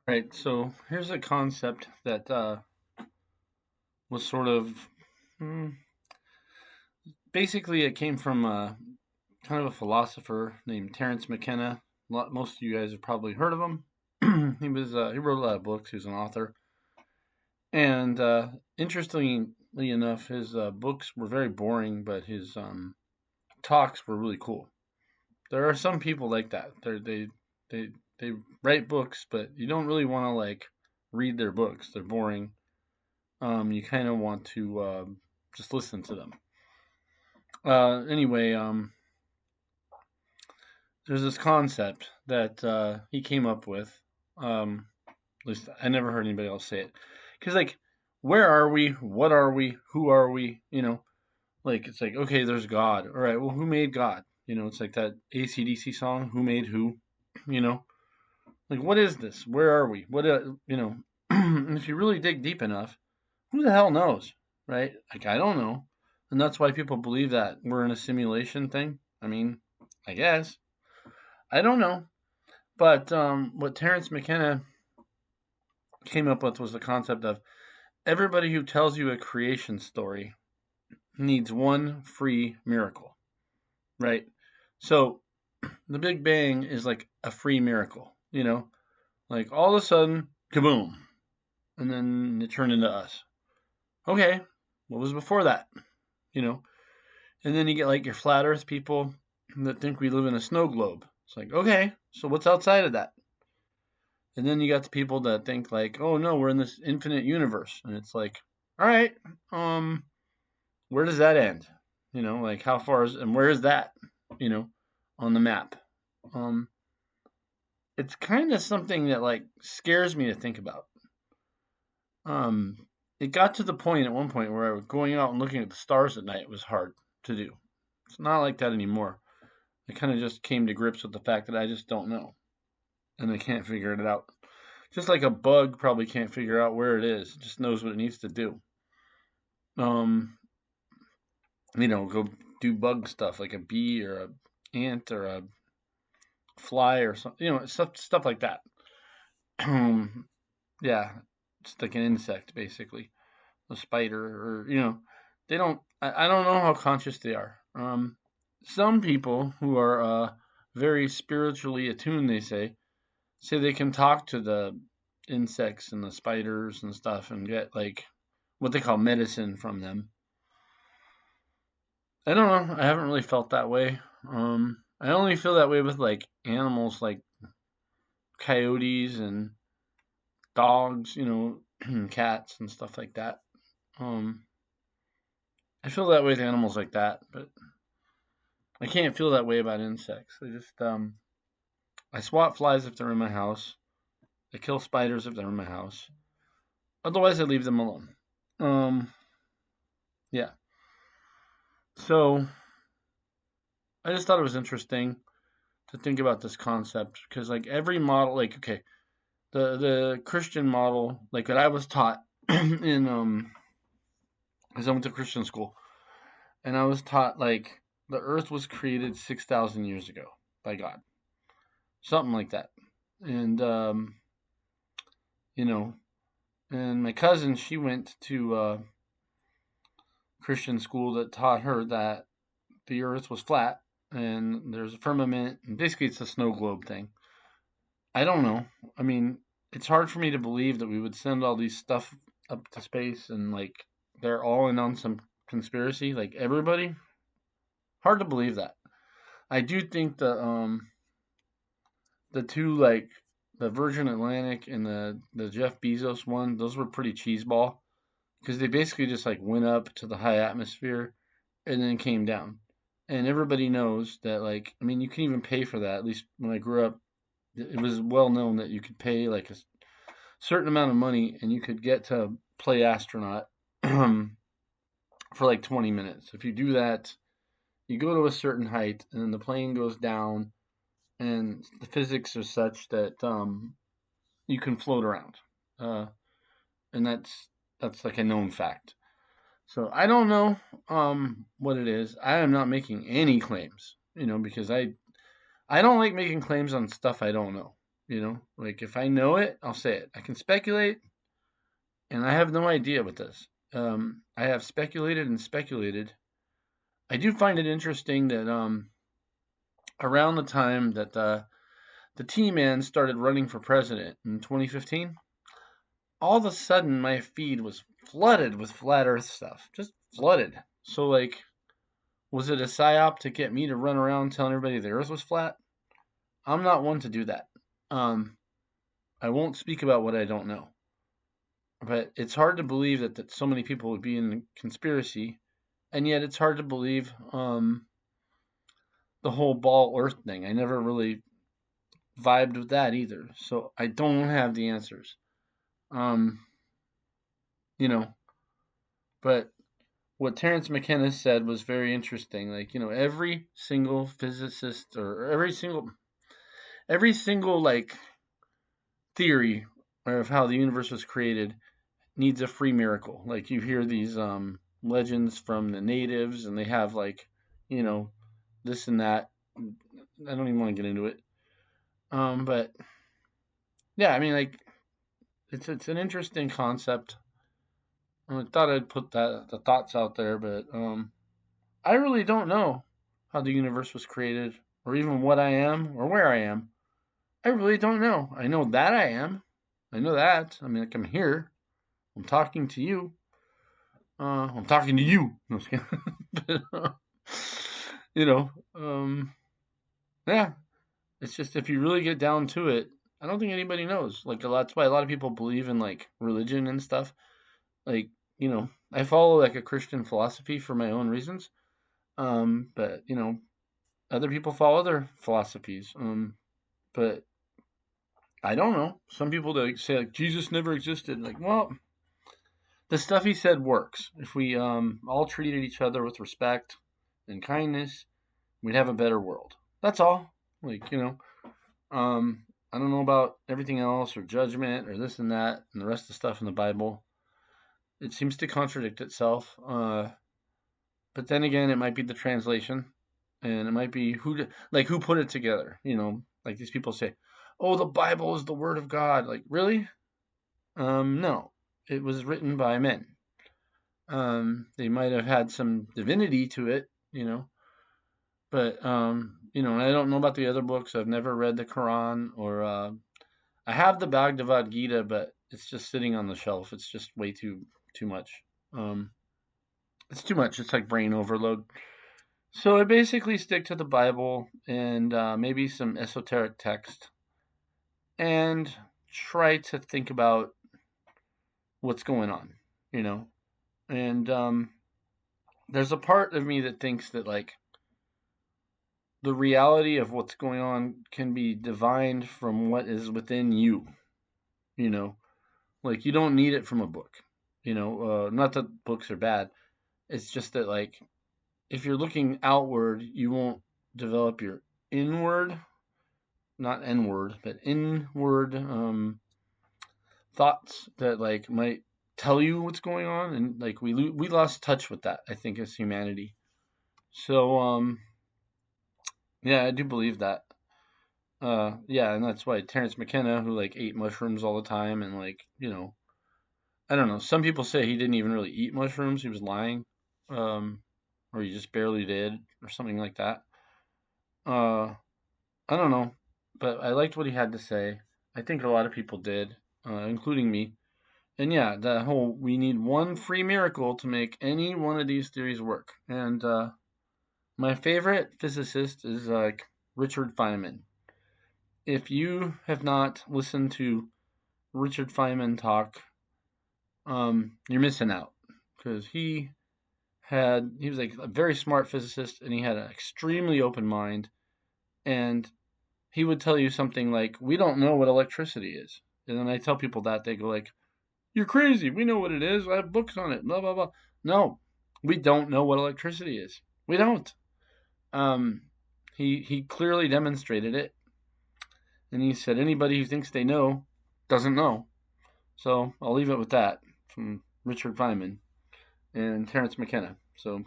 Right. So here's a concept that was sort of hmm, basically it came from kind of a philosopher named Terence McKenna. Most of you guys have probably heard of him. He wrote a lot of books. He was an author, and interestingly enough, his books were very boring, but his talks were really cool. There are some people like that. They they write books, but you don't really want to like read their books. They're boring. You kind of want to just listen to them. Anyway, there's this concept that he came up with. At least I never heard anybody else say it. Because like, where are we? What are we? Who are we? Like it's like okay, there's God. All right, well, who made God? It's like that ACDC song. Who made who? You know, like what is this? Where are we? What? And if you really dig deep enough, who the hell knows, right? Like I don't know, and that's why people believe that we're in a simulation thing. I mean, I guess I don't know, but what Terence McKenna came up with was the concept of everybody who tells you a creation story needs one free miracle, right? So the Big Bang is like a free miracle, like all of a sudden, kaboom, and then it turned into us. Okay, what was before that? You know, And then you get like your flat Earth people that think we live in a snow globe. It's like, okay, so what's outside of that? And then you got the people that think like, oh no, we're in this infinite universe, and it's like, all right, um, where does that end? Like how far is and where is that? You know, on the map. Um, it's kind of something that like scares me to think about. Um, it got to the point at one point where I was going out and looking at the stars at night was hard to do. It's not like that anymore. I kind of just came to grips with the fact that I just don't know and I can't figure it out. Just like a bug probably can't figure out where it is, it just knows what it needs to do. Um, go do bug stuff like a bee or a ant or a fly or something, stuff like that. Yeah, it's like an insect basically, a spider or they don't. I don't know how conscious they are. Some people who are very spiritually attuned, they say they can talk to the insects and the spiders and stuff and get like what they call medicine from them. I don't know. I haven't really felt that way. I only feel that way with like animals like coyotes and dogs, cats and stuff like that. Um, I feel that way with animals like that, but I can't feel that way about insects. I swat flies if they're in my house. I kill spiders if they're in my house. Otherwise, I leave them alone. Um, yeah. So I just thought it was interesting to think about this concept because, like, every model, like, okay, the Christian model, like that I was taught in because I went to Christian school, and I was taught like the Earth was created 6,000 years ago by God, something like that, and you know, and my cousin she went to Christian school that taught her that the Earth was flat and there's a firmament, and basically it's a snow globe thing. I don't know. I mean, it's hard for me to believe that we would send all these stuff up to space and like they're all in on some conspiracy, like everybody. Hard to believe that. I do think the two like the Virgin Atlantic and the Jeff Bezos one, those were pretty cheeseball because they basically just like went up to the high atmosphere and then came down. And everybody knows that like I mean you can even pay for that. At least when I grew up, it was well known that you could pay like a certain amount of money and you could get to play astronaut for like 20 minutes. If you do that, you go to a certain height and then the plane goes down and the physics are such that you can float around. Uh, and that's like a known fact. So I don't know what it is. I am not making any claims, because I don't like making claims on stuff I don't know. Like if I know it, I'll say it. I can speculate, and I have no idea with this. I have speculated and speculated. I do find it interesting that around the time that the T-Man started running for president in 2015, all of a sudden my feed was flooded with flat Earth stuff, just flooded. So like, was it a psyop to get me to run around telling everybody the Earth was flat? I'm not one to do that. Um, I won't speak about what I don't know. But it's hard to believe that so many people would be in a conspiracy, and yet it's hard to believe the whole ball Earth thing. I never really vibed with that either, so I don't have the answers. Um, you know, but what Terence McKenna said was very interesting. Like, every single physicist or every single like theory of how the universe was created needs a free miracle. Like you hear these legends from the natives, and they have like, you know, this and that. I don't even want to get into it. But yeah, I mean, like it's an interesting concept. I thought I'd put the thoughts out there, but I really don't know how the universe was created, or even what I am, or where I am. I really don't know. I know that I am. I know that. I mean, like I'm here. I'm talking to you. I'm talking to you. No, but, you know, um, yeah. It's just if you really get down to it, I don't think anybody knows. Like a lot. That's why a lot of people believe in like religion and stuff. Like I follow like a Christian philosophy for my own reasons. But other people follow other philosophies. But I don't know. Some people that say like Jesus never existed. Like, well, the stuff he said works. If we all treated each other with respect and kindness, we'd have a better world. That's all. Like, I don't know about everything else or judgment or this and that and the rest of the stuff in the Bible. It seems to contradict itself. But then again, it might be the translation, and it might be who put it together. Like these people say, "Oh, the Bible is the Word of God." Like, really? No, it was written by men. They might have had some divinity to it, but I don't know about the other books. I've never read the Quran, or I have the Bhagavad Gita, but it's just sitting on the shelf. It's just way too much. Um, it's too much. It's like brain overload. So I basically stick to the Bible and maybe some esoteric text, and try to think about what's going on, you know. And there's a part of me that thinks that like the reality of what's going on can be divined from what is within you. You know, like you don't need it from a book. Not that books are bad. It's just that like if you're looking outward, you won't develop your inward, not N-word, but inward thoughts that like might tell you what's going on, and like we lost touch with that. I think as humanity. So yeah, I do believe that. Yeah, and that's why Terence McKenna, who like ate mushrooms all the time, and like I don't know. Some people say he didn't even really eat mushrooms; he was lying, or he just barely did, or something like that. Uh, I don't know, but I liked what he had to say. I think a lot of people did, including me. And yeah, that whole we need one free miracle to make any one of these theories work. And my favorite physicist is like Richard Feynman. If you have not listened to Richard Feynman talk, you're missing out because he was like a very smart physicist, and he had an extremely open mind, and he would tell you something like, "We don't know what electricity is," and then I tell people that they go like, "You're crazy. We know what it is. I have books on it." Blah blah blah. No, we don't know what electricity is. We don't. Um, he clearly demonstrated it, and he said anybody who thinks they know doesn't know. So I'll leave it with that from Richard Feynman and Terence McKenna. So